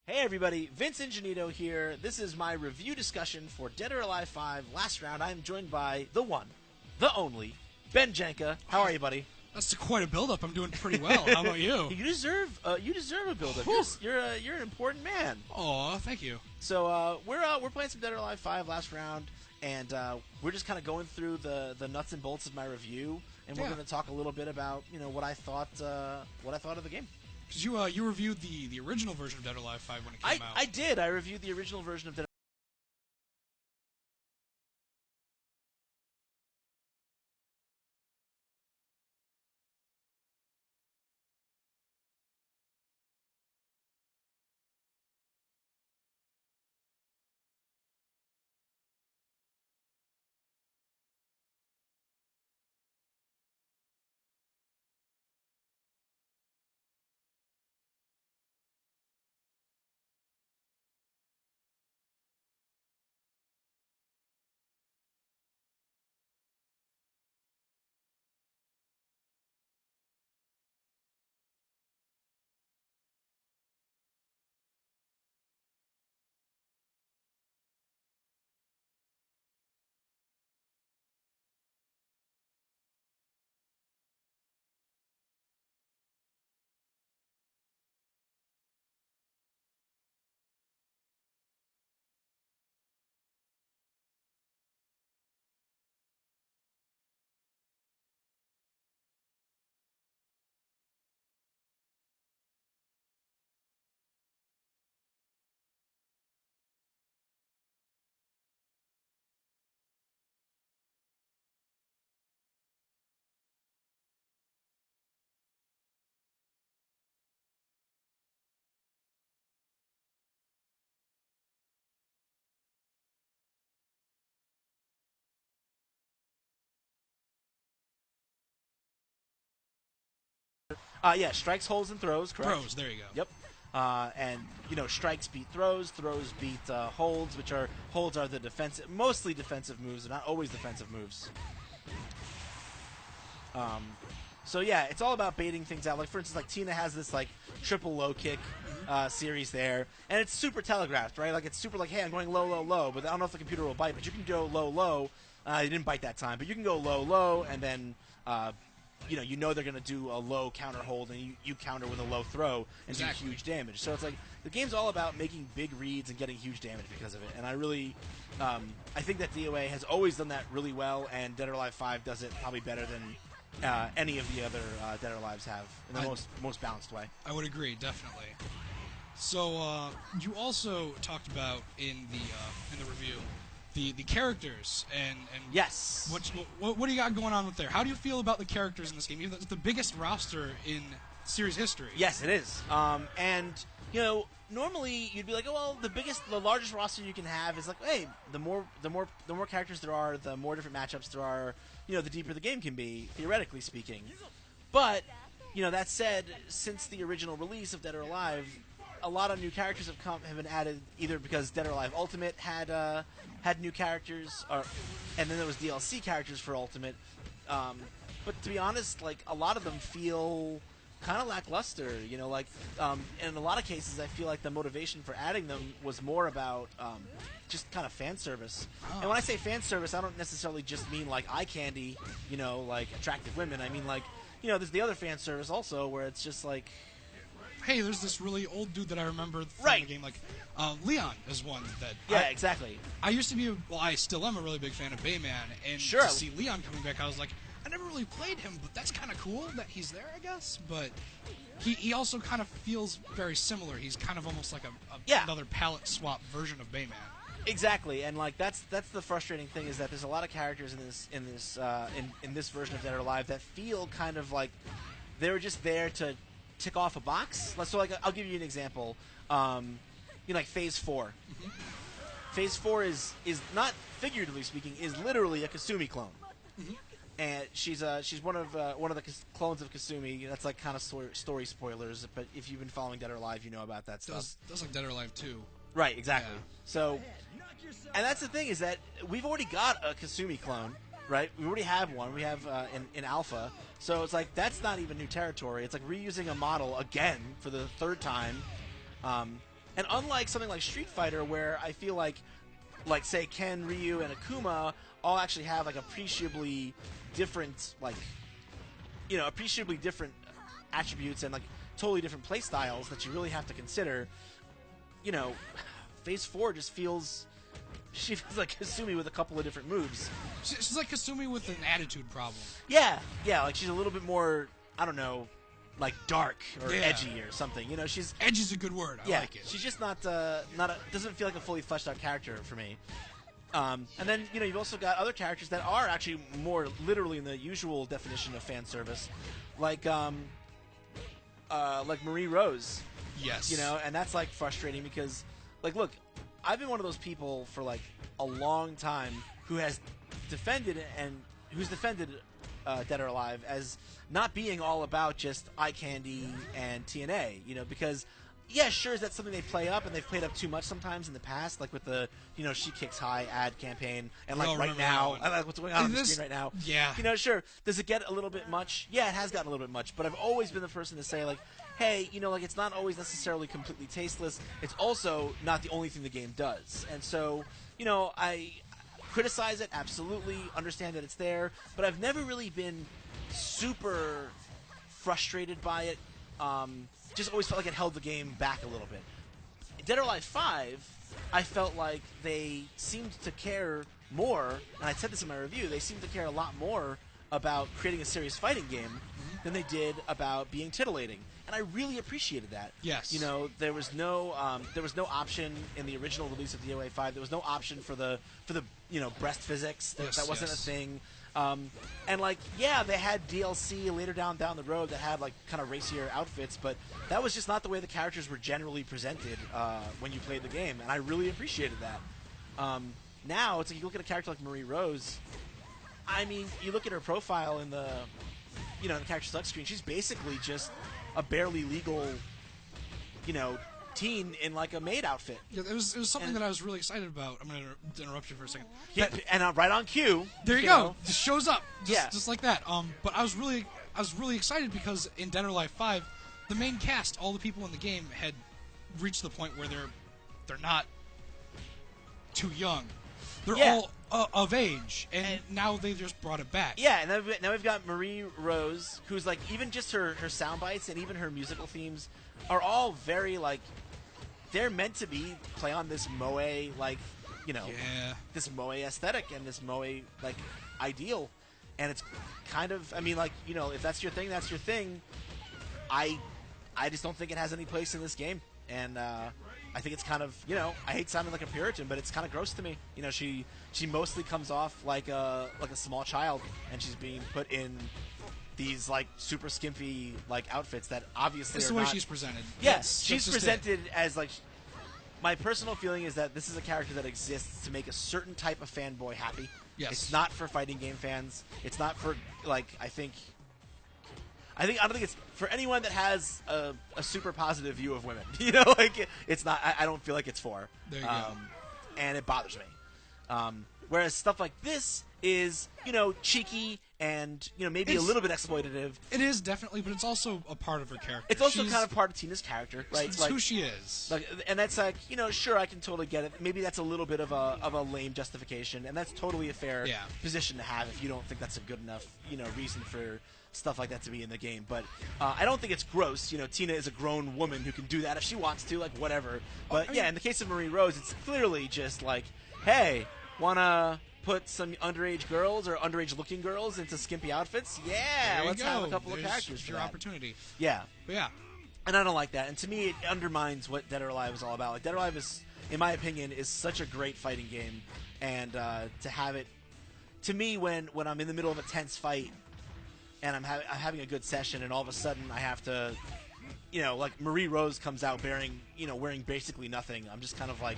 Hey everybody, Vince Ingenito here. This is my review discussion for Dead or Alive 5 Last Round. I am joined by the one, the only, Ben Janka. How are you, buddy? That's quite a build-up. I'm doing pretty well. How about you? You deserve a build-up. You're an important man. Aw, thank you. So we're playing some Dead or Alive 5 Last Round, and we're just kind of going through the nuts and bolts of my review, and we're going to talk a little bit about what I thought of the game. Because you reviewed the original version of Dead or Alive 5 when it came out. I did. I reviewed the original version of Dead. Yeah, strikes, holds, and throws. Correct. Throws, there you go. Yep. And strikes beat throws beat holds, which are holds are the mostly defensive moves, they're not always defensive moves. So yeah, it's all about baiting things out. Like for instance, like Tina has this like triple low kick series there, and it's super telegraphed, right? Like it's super like, hey, I'm going low, low, low, but I don't know if the computer will bite. But you can go low, low. He didn't bite that time, but you can go low, low, and then. You know they're going to do a low counter hold, and you counter with a low throw and do huge damage. So it's like the game's all about making big reads and getting huge damage because of it. And I really, I think that DOA has always done that really well, and Dead or Alive 5 does it probably better than any of the other Dead or Alives have in the most balanced way. I would agree, definitely. So you also talked about in the review the characters and yes. What do you got going on with there? How do you feel about the characters in this game? It's the biggest roster in series history. Yes, it is. And normally you'd be like, oh well, the largest roster you can have is like, hey, the more characters there are, the more different matchups there are. The deeper the game can be, theoretically speaking. But that said, since the original release of Dead or Alive, a lot of new characters have been added, either because Dead or Alive Ultimate had new characters, and then there was DLC characters for Ultimate. But to be honest, like a lot of them feel kind of lackluster. In a lot of cases, I feel like the motivation for adding them was more about just kind of fan service. Oh. And when I say fan service, I don't necessarily just mean like eye candy, like attractive women. I mean like, there's the other fan service also where it's just like, hey, there's this really old dude that I remember from the game. Like, Leon is one that... Yeah, exactly. I used to be, I still am a really big fan of Bayman, and sure. To see Leon coming back, I was like, I never really played him, but that's kind of cool that he's there, I guess. But he also kind of feels very similar. He's kind of almost like another palette swap version of Bayman. Exactly, and like that's the frustrating thing is that there's a lot of characters in this version of Dead or Alive that feel kind of like they're just there to tick off a box. So like I'll give you an example. Like Phase 4. Mm-hmm. Phase 4 is not figuratively speaking, is literally a Kasumi clone. Mm-hmm. And she's one of the clones of Kasumi. That's like kind of story spoilers, but if you've been following Dead or Alive, you know about that stuff. Does like Dead or Alive 2. Right, exactly. Yeah. So, and that's the thing is that we've already got a Kasumi clone, right? We already have one. We have in Alpha. So it's like that's not even new territory. It's like reusing a model again for the third time. And unlike something like Street Fighter, where I feel like say Ken, Ryu, and Akuma all actually have like appreciably different attributes and like totally different play styles that you really have to consider. You know, Phase 4 just feels. She feels like Kasumi with a couple of different moves. She's like Kasumi with an attitude problem. Yeah, like she's a little bit more, I don't know, like dark or edgy or something. You know, she's edgy is a good word. I like it. She's just doesn't feel like a fully fleshed out character for me. And then you've also got other characters that are actually more literally in the usual definition of fan service, like Marie Rose. Yes. And that's like frustrating because, like, look, I've been one of those people for like a long time who has defended Dead or Alive as not being all about just eye candy and TNA, because sure, that's something they play up, and they've played up too much sometimes in the past, like with the She Kicks High ad campaign, and like right now, like what's going on the screen right now. Yeah. Sure, does it get a little bit much? Yeah, it has gotten a little bit much, but I've always been the person to say like, hey, like it's not always necessarily completely tasteless. It's also not the only thing the game does. And so, I criticize it, absolutely, understand that it's there, but I've never really been super frustrated by it. Just always felt like it held the game back a little bit. Dead or Alive 5, I felt like they seemed to care more, and I said this in my review, they seemed to care a lot more about creating a serious fighting game than they did about being titillating. And I really appreciated that. Yes. There was no option in the original release of DOA 5. There was no option for the breast physics. That wasn't a thing. And like, they had DLC later down the road that had like kind of racier outfits, but that was just not the way the characters were generally presented when you played the game, and I really appreciated that. Now it's like you look at a character like Marie Rose. I mean, you look at her profile in the the character select screen. She's basically just a barely legal, teen in like a maid outfit. Yeah, it was something that I was really excited about. I'm going to interrupt you for a second. Yeah, and right on cue. There you go. Just shows up. Yeah. Just like that. But I was really excited because in Dead or Alive 5, the main cast, all the people in the game had reached the point where they're not too young. They're all of age, and now they just brought it back. Yeah, and now we've got Marie Rose, who's like, even just her sound bites and even her musical themes are all very like, they're meant to be play on this moe this moe aesthetic and this moe like ideal, and it's kind of, I mean, like, if that's your thing, that's your thing. I just don't think it has any place in this game, and I think it's kind of, I hate sounding like a Puritan, but it's kind of gross to me. She mostly comes off like a small child, and she's being put in these like super skimpy like outfits that obviously it's are the way not. She's presented. Yes, she's presented as like. My personal feeling is that this is a character that exists to make a certain type of fanboy happy. Yes. It's not for fighting game fans. It's not for like I don't think it's for anyone that has a super positive view of women. It's not. I don't feel like it's for. There you go. And it bothers me. Whereas stuff like this is, cheeky and maybe a little bit exploitative. It is definitely, but it's also a part of her character. It's also kind of part of Tina's character, right? It's who she is. And that's like, sure, I can totally get it. Maybe that's a little bit of a lame justification, and that's totally a fair position to have if you don't think that's a good enough, reason for stuff like that to be in the game. But I don't think it's gross. Tina is a grown woman who can do that if she wants to, like, whatever. But in the case of Marie Rose, it's clearly just like, hey, wanna put some underage girls or underage looking girls into skimpy outfits? Yeah, let's have a couple of characters for your that. Opportunity. Yeah. But yeah. And I don't like that. And to me, it undermines what Dead or Alive is all about. Like, Dead or Alive is, in my opinion, is such a great fighting game. And to have it, to me, when I'm in the middle of a tense fight and I'm having a good session, and all of a sudden I have to, like Marie Rose comes out wearing basically nothing. I'm just kind of like,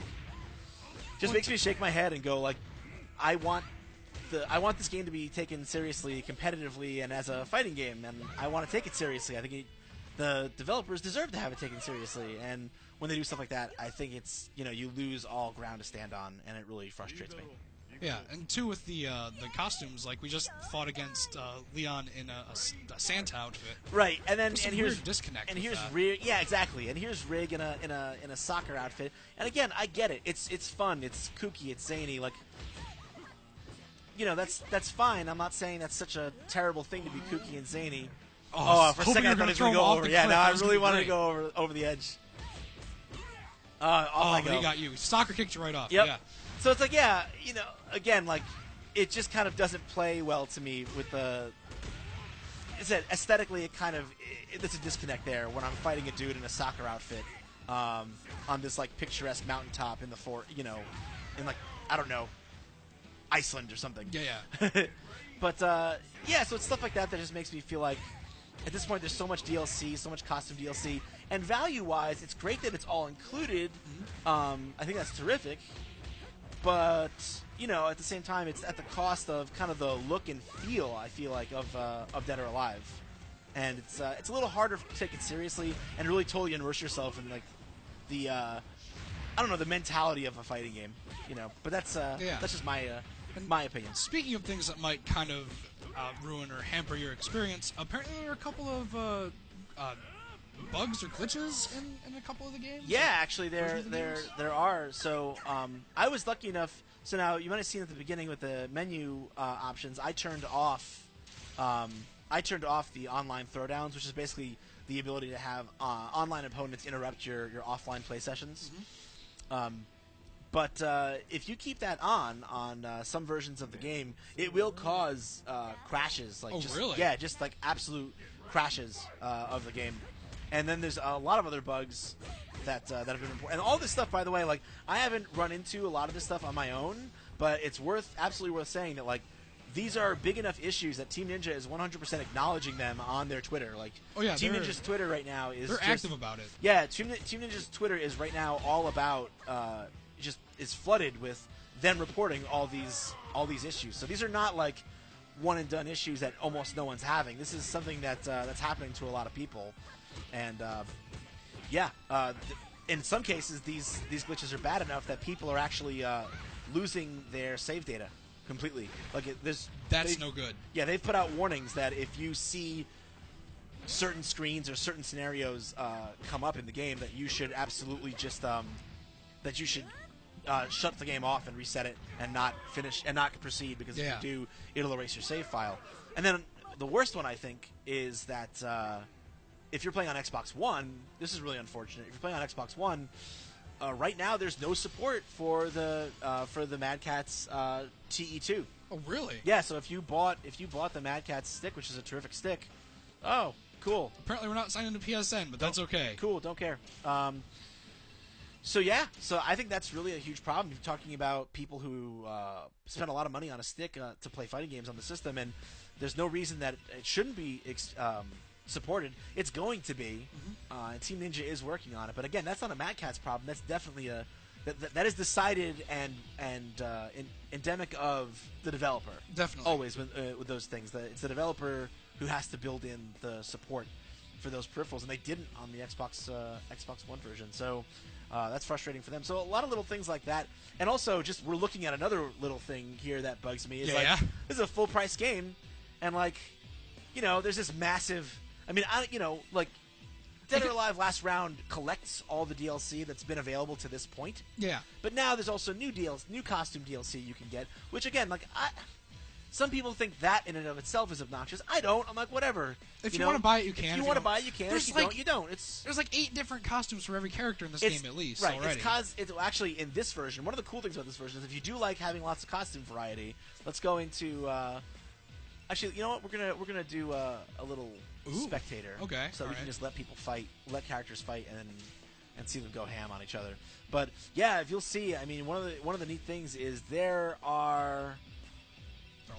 just makes me shake my head and go like, I want this game to be taken seriously, competitively, and as a fighting game, and I want to take it seriously. I think the developers deserve to have it taken seriously, and when they do stuff like that, I think it's, you lose all ground to stand on, and it really frustrates me. Yeah, and two with the costumes, like we just fought against Leon in a Santa outfit. Right, and then There's some here's weird disconnect. and with here's that. Rig. Yeah, exactly. And here's Rig in a soccer outfit. And again, I get it. It's fun. It's kooky. It's zany. Like, that's fine. I'm not saying that's such a terrible thing to be kooky and zany. Oh, for a second I thought he was going to go over. Yeah, no, I really wanted to go over the edge. Off I go. He got you. Soccer kicked you right off. Yep. Yeah. So it's like, again, like, it just kind of doesn't play well to me with the... Aesthetically, there's a disconnect there when I'm fighting a dude in a soccer outfit on this, like, picturesque mountaintop in the in, like, I don't know, Iceland or something. Yeah. But, so it's stuff like that just makes me feel like, at this point, there's so much DLC, so much costume DLC, and value-wise, it's great that it's all included. I think that's terrific. But, at the same time, it's at the cost of kind of the look and feel, I feel like, of Dead or Alive. And it's a little harder to take it seriously and really totally immerse yourself in, like, the, I don't know, the mentality of a fighting game, But that's just my opinion. Speaking of things that might kind of ruin or hamper your experience, apparently there are a couple of bugs or glitches in a couple of the games. Yeah, actually, there are. So I was lucky enough. So now you might have seen at the beginning with the menu options, I turned off the online throwdowns, which is basically the ability to have online opponents interrupt your offline play sessions. But if you keep that on some versions of the game, it will cause crashes. Like, really? Yeah, just like absolute crashes of the game. And then there's a lot of other bugs that have been important. And all this stuff, by the way, like, I haven't run into a lot of this stuff on my own, but it's absolutely worth saying that, like, these are big enough issues that Team Ninja is 100% acknowledging them on their Twitter. Like, Team Ninja's Twitter right now is they're active about it. Yeah, Team Ninja's Twitter is right now all about is flooded with them reporting all these issues. So these are not like one and done issues that almost no one's having. This is something that's happening to a lot of people. And in some cases, these glitches are bad enough that people are actually losing their save data completely. Like, that's no good. Yeah, they've put out warnings that if you see certain screens or certain scenarios come up in the game, that you should absolutely just shut the game off and reset it and not finish and not proceed, because if you do, it'll erase your save file. And then the worst one, I think, is that if you're playing on Xbox One, this is really unfortunate. If you're playing on Xbox One, right now there's no support for the Mad Catz TE2. Oh, really? Yeah. So if you bought the Mad Catz stick, which is a terrific stick, oh, cool. Apparently we're not signed into PSN, but that's okay. Cool. Don't care. So I think that's really a huge problem. You're talking about people who spend a lot of money on a stick to play fighting games on the system, and there's no reason that it shouldn't be supported. It's going to be, and Team Ninja is working on it. But again, that's not a Mad Catz problem. That's definitely that is decided and endemic of the developer. Definitely. Always with those things, it's the developer who has to build in the support for those peripherals, and they didn't on the Xbox One version. So that's frustrating for them. So a lot of little things like that, and also just we're looking at another little thing here that bugs me. Is like, this is a full price game, and like, there's this massive. I mean, like, Dead or Alive Last Round collects all the DLC that's been available to this point. Yeah. But now there's also new costume DLC you can get, which again, like, some people think that in and of itself is obnoxious. I don't. I'm like, whatever. If you want to buy it, you can. If you want to buy it, you can. If you don't, you don't. There's like 8 different costumes for every character in this game, at least. Right. Already. It's actually in this version. One of the cool things about this version is if you do like having lots of costume variety, let's go into. Actually, you know what? We're gonna do a little spectator. Okay. So we can just let people fight, let characters fight, and see them go ham on each other. But yeah, if you'll see, I mean, one of the neat things is there are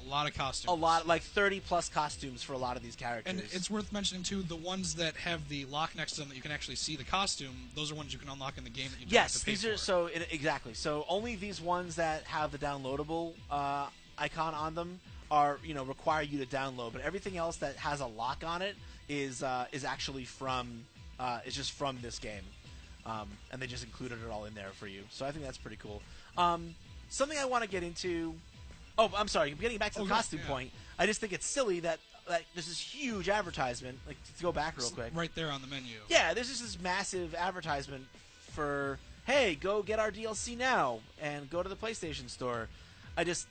a lot of costumes. A lot, like 30 plus costumes for a lot of these characters. And it's worth mentioning too, the ones that have the lock next to them that you can actually see the costume. Those are ones you can unlock in the game that you don't have to pay for. Yes, exactly. So only these ones that have the downloadable icon on them are require you to download. But everything else that has a lock on it is actually from is just from this game, and they just included it all in there for you. So I think that's pretty cool. Something I want to get into Oh, I'm sorry. Getting back to the costume yeah. point, I just think it's silly that there's this huge advertisement. Like, to go back real quick. Right there on the menu. Yeah, there's just this massive advertisement for, hey, go get our DLC now and go to the PlayStation Store. I just,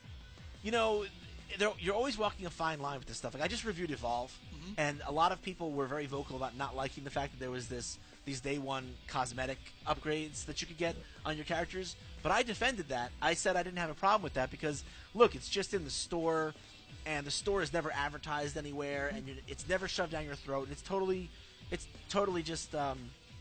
you're always walking a fine line with this stuff. Like, I just reviewed Evolve, and a lot of people were very vocal about not liking the fact that there was these day one cosmetic upgrades that you could get on your characters. But I defended that. I said I didn't have a problem with that because, look, it's just in the store, and the store is never advertised anywhere, and it's never shoved down your throat. And it's totally just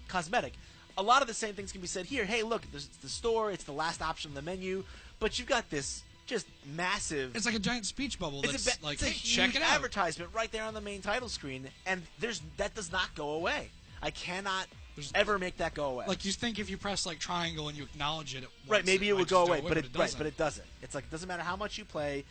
cosmetic. A lot of the same things can be said here. Hey, look, it's the store. It's the last option on the menu, but you've got this just massive. It's like a giant speech bubble. That's it's a check it huge out. Advertisement right there on the main title screen, and that does not go away. I cannot ever make that go away. Like, you think if you press like triangle and you acknowledge it, right? Maybe it would go away, but it doesn't. It's like, it doesn't matter how much you play.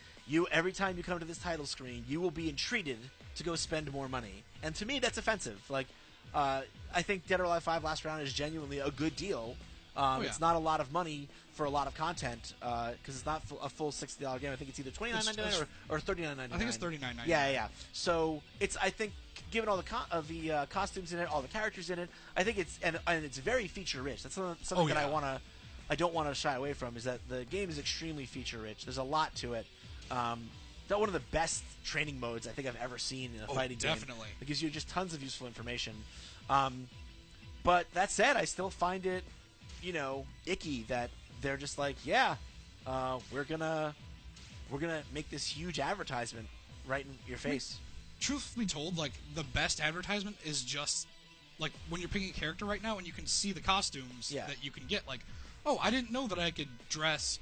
Every time you come to this title screen, you will be entreated to go spend more money, and to me, that's offensive. Like, I think Dead or Alive 5 Last Round is genuinely a good deal. It's not a lot of money for a lot of content because it's not a full $60 game. I think it's either $29.99 or $39.99. I think it's $39.99. Yeah. So I think, given all the costumes in it, all the characters in it, I think it's and it's very feature rich. That's something that I don't want to shy away from. Is that the game is extremely feature rich. There's a lot to it. That one of the best training modes I think I've ever seen in a fighting game. Definitely. It gives you just tons of useful information. But that said, I still find it, icky that they're just like, we're gonna make this huge advertisement right in your face. Truth be told, like, the best advertisement is just like when you're picking a character right now and you can see the costumes that you can get. Like, oh, I didn't know that I could dress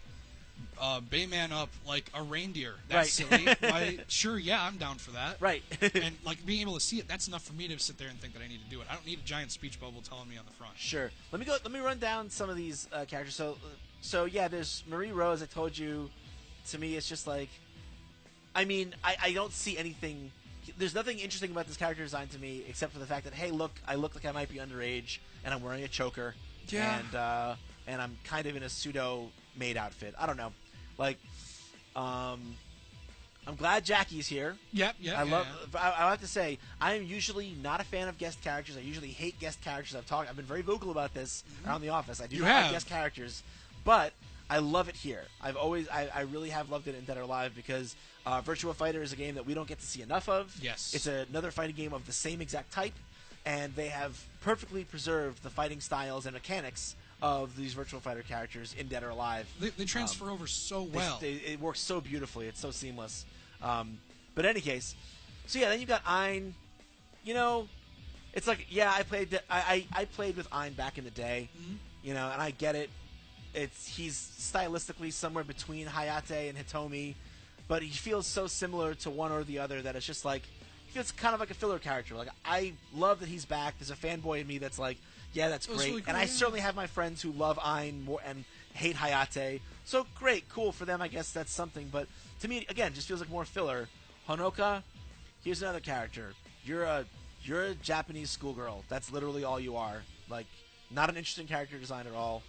Bayman up like a reindeer. That's silly. Sure, I'm down for that. Right. And like being able to see it, that's enough for me to sit there and think that I need to do it. I don't need a giant speech bubble telling me on the front. Sure. Let me run down some of these characters. So there's Marie Rose. I told you. To me, it's just like, I don't see anything. There's nothing interesting about this character design to me except for the fact that, hey, look, I look like I might be underage, and I'm wearing a choker. Yeah. And I'm kind of in a pseudo maid outfit. I don't know. Like, I'm glad Jackie's here. Yep. I have to say, I am usually not a fan of guest characters. I usually hate guest characters. I've been very vocal about this around the office. I do not like guest characters, but I love it here. I really have loved it in Dead or Alive because Virtua Fighter is a game that we don't get to see enough of. Yes. It's another fighting game of the same exact type, and they have perfectly preserved the fighting styles and mechanics of these Virtua Fighter characters in Dead or Alive. They transfer over so well. It works so beautifully. It's so seamless. But in any case, then you've got Ein. It's like, I played with Ein back in the day, and I get it. He's stylistically somewhere between Hayate and Hitomi, but he feels so similar to one or the other that it's just like, he feels kind of like a filler character. Like, I love that he's back. There's a fanboy in me that's like, yeah, that's great. Really cool, and I certainly have my friends who love Ein more and hate Hayate. So great, cool for them. I guess that's something. But to me, again, just feels like more filler. Honoka, here's another character. You're a Japanese schoolgirl. That's literally all you are. Like, not an interesting character design at all.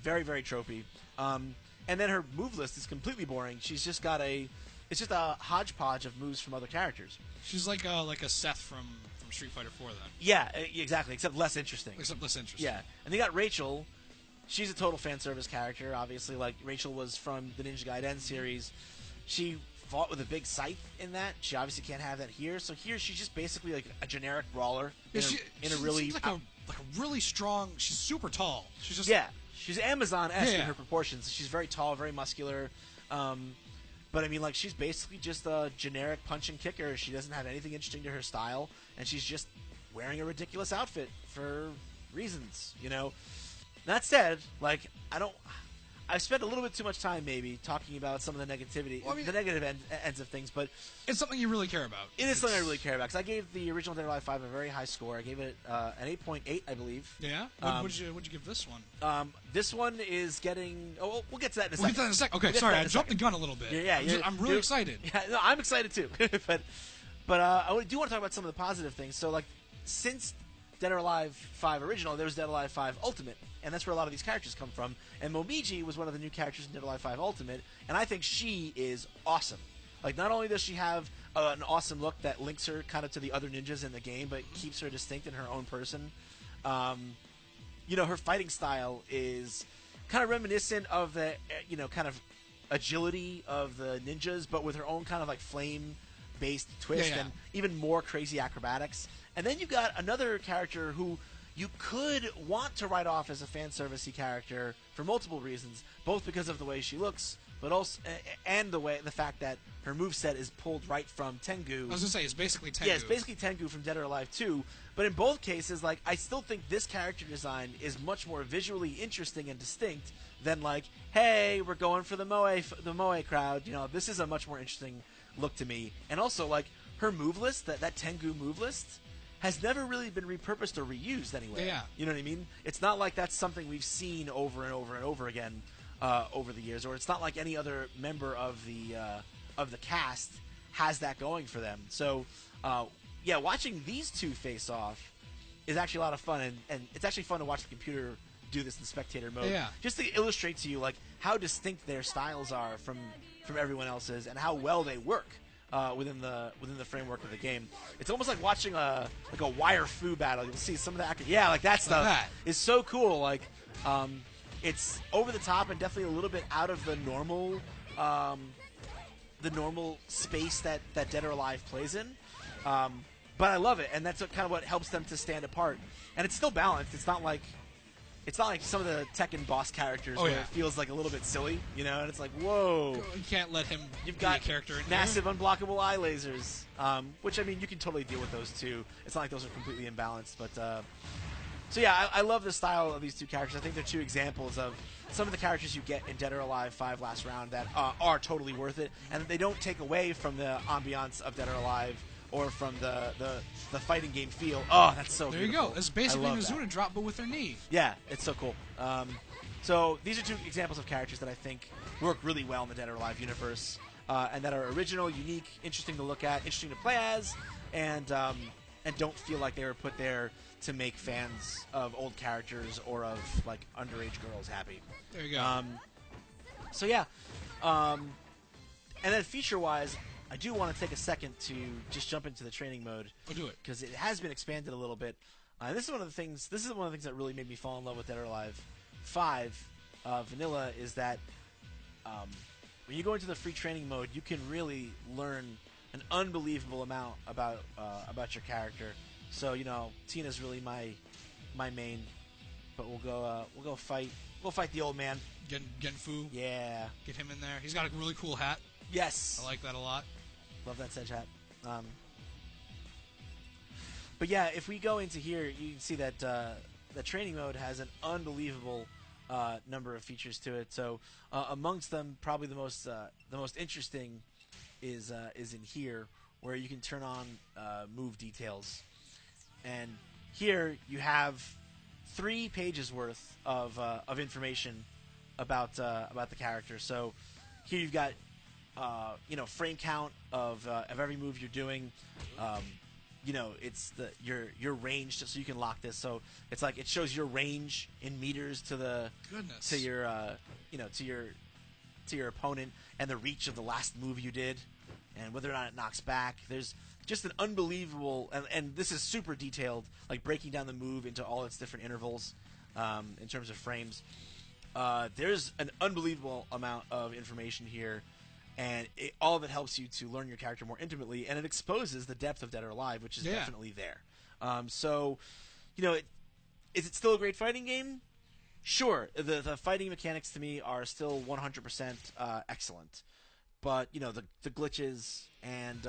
Very, very tropey. And then her move list is completely boring. She's just got it's just a hodgepodge of moves from other characters. She's like a Seth from Street Fighter 4 then. Yeah, exactly, except less interesting. Yeah. And they got Rachel. She's a total fan service character, obviously. Like, Rachel was from the Ninja Gaiden series. She fought with a big scythe in that. She obviously can't have that here. So here she's just basically like a generic brawler in a really like a really strong. She's super tall. She's just she's Amazon-esque in her proportions. She's very tall, very muscular. But she's basically just a generic punch and kicker. She doesn't have anything interesting to her style, and she's just wearing a ridiculous outfit for reasons, That said, I've spent a little bit too much time maybe talking about some of the negativity, the negative ends of things, but it's something you really care about. It is something I really care about because I gave the original Dead or Alive 5 a very high score. I gave it an 8.8, I believe. Yeah. What'd you give this one? This one is getting. Oh, we'll get to that in a second. We'll get to that in a second. Okay, sorry, I jumped the gun a little bit. I'm really excited. Yeah, no, I'm excited too. but I do want to talk about some of the positive things. So, since Dead or Alive 5 Original, there was Dead or Alive 5 Ultimate, and that's where a lot of these characters come from. And Momiji was one of the new characters in Dead or Alive 5 Ultimate, and I think she is awesome. Like, not only does she have an awesome look that links her kind of to the other ninjas in the game, but keeps her distinct in her own person. You know, her fighting style is kind of reminiscent of the, you know, kind of agility of the ninjas, but with her own kind of like flame-based twist and even more crazy acrobatics. And then you got another character who you could want to write off as a fan servicey character for multiple reasons, both because of the way she looks, but also and the fact that her moveset is pulled right from Tengu. I was gonna say it's basically Tengu. Yeah, it's basically Tengu from Dead or Alive 2. But in both cases, like, I still think this character design is much more visually interesting and distinct than like, hey, we're going for the Moe crowd. You know, this is a much more interesting look to me. And also, like, her move list, that Tengu move list, has never really been repurposed or reused anywhere. Yeah. You know what I mean? It's not like that's something we've seen over and over and over again over the years, or it's not like any other member of the cast has that going for them. So, yeah, watching these two face off is actually a lot of fun, and it's actually fun to watch the computer do this in spectator mode. Yeah. Just to illustrate to you like how distinct their styles are from everyone else's, and how well they work within the framework of the game. It's almost like watching a wire fu battle. You'll see some of the like that stuff is so cool. Like, it's over the top and definitely a little bit out of the normal space that Dead or Alive plays in. But I love it, and that's kind of what helps them to stand apart. And it's still balanced. It's not like some of the Tekken boss characters where it feels like a little bit silly, you know. And it's like, whoa, you can't let him. You've got a character in massive unblockable eye lasers, which, I mean, you can totally deal with those too. It's not like those are completely imbalanced, but so yeah, I love the style of these two characters. I think they're two examples of some of the characters you get in Dead or Alive 5 Last Round that are totally worth it, and they don't take away from the ambiance of Dead or Alive or from the fighting game feel. Oh, that's so there beautiful. You go. It's basically Mizuna drop, but with her knee. Yeah, it's so cool. So these are two examples of characters that I think work really well in the Dead or Alive universe, and that are original, unique, interesting to look at, interesting to play as, and don't feel like they were put there to make fans of old characters or of like underage girls happy. There you go. So yeah, and then feature-wise, I do want to take a second to just jump into the training mode. Oh, do it, because it has been expanded a little bit. And this is one of the things. This is one of the things that really made me fall in love with Dead or Alive 5 Vanilla. Is that when you go into the free training mode, you can really learn an unbelievable amount about your character. So, you know, Tina's really my main, but we'll go fight the old man. Genfu. Yeah. Get him in there. He's got a really cool hat. Yes. I like that a lot. Love that Sedge hat. But yeah, if we go into here, you can see that the training mode has an unbelievable number of features to it. So amongst them, probably the most interesting is in here, where you can turn on move details. And here you have 3 pages worth of information about the character. So here you've got frame count of every move you're doing. It's your range, so you can lock this. So it's like it shows your range in meters to your opponent, and the reach of the last move you did, and whether or not it knocks back. There's just an unbelievable, and this is super detailed, like breaking down the move into all its different intervals in terms of frames. There's an unbelievable amount of information here, and all of it helps you to learn your character more intimately, and it exposes the depth of Dead or Alive, which is definitely there. Is it still a great fighting game? Sure. The fighting mechanics to me are still 100% excellent. But, the glitches and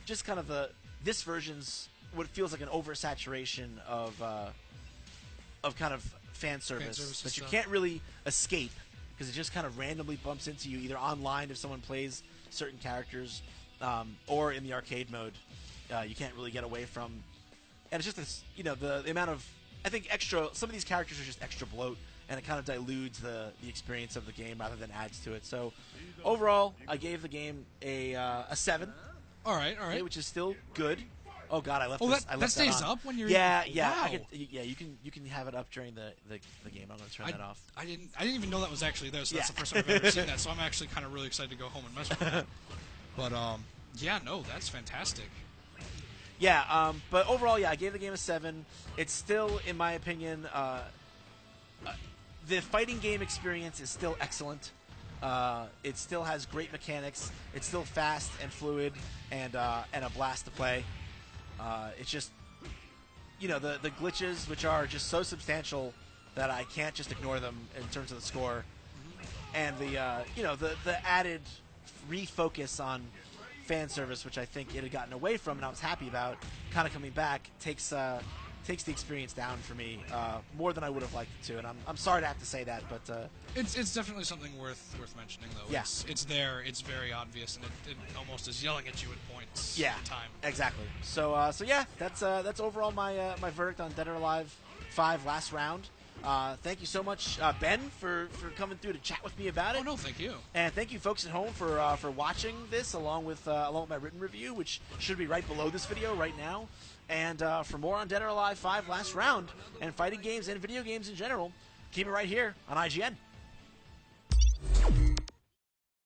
just kind of this version's what feels like an oversaturation of kind of fan service that you can't really escape, because it just kind of randomly bumps into you either online if someone plays certain characters, or in the arcade mode. You can't really get away from, and it's just this, the amount of, I think, some of these characters are just extra bloat, and it kind of dilutes the experience of the game rather than adds to it. So overall, I gave the game a 7. All right, which is still good. Oh God, I left. Oh, this, that, I left that stays on. up when you're. Yeah, yeah. Wow. You can have it up during the game. I'm gonna turn that off. I didn't even know that was actually there. So that's the first time I've ever seen that. So I'm actually kind of really excited to go home and mess with it. But yeah, no, that's fantastic. Yeah, but overall, yeah, I gave the game a 7. It's still, in my opinion, the fighting game experience is still excellent. It still has great mechanics. It's still fast and fluid and a blast to play. It's just, you know, the glitches, which are just so substantial that I can't just ignore them in terms of the score, and the you know, the added refocus on fan service, which I think it had gotten away from, and I was happy about, kind of coming back, takes the experience down for me more than I would have liked it to, and I'm sorry to have to say that, but it's definitely something worth mentioning, though. Yeah. It's there, it's very obvious, and it almost is yelling at you at points. Yeah, at the time. exactly. So yeah, that's overall my my verdict on Dead or Alive 5 last round. Thank you so much, Ben, for coming through to chat with me about it. Oh no, thank you. And thank you, folks at home, for watching this along with my written review, which should be right below this video right now. And for more on Dead or Alive 5 last round and fighting games and video games in general, keep it right here on IGN.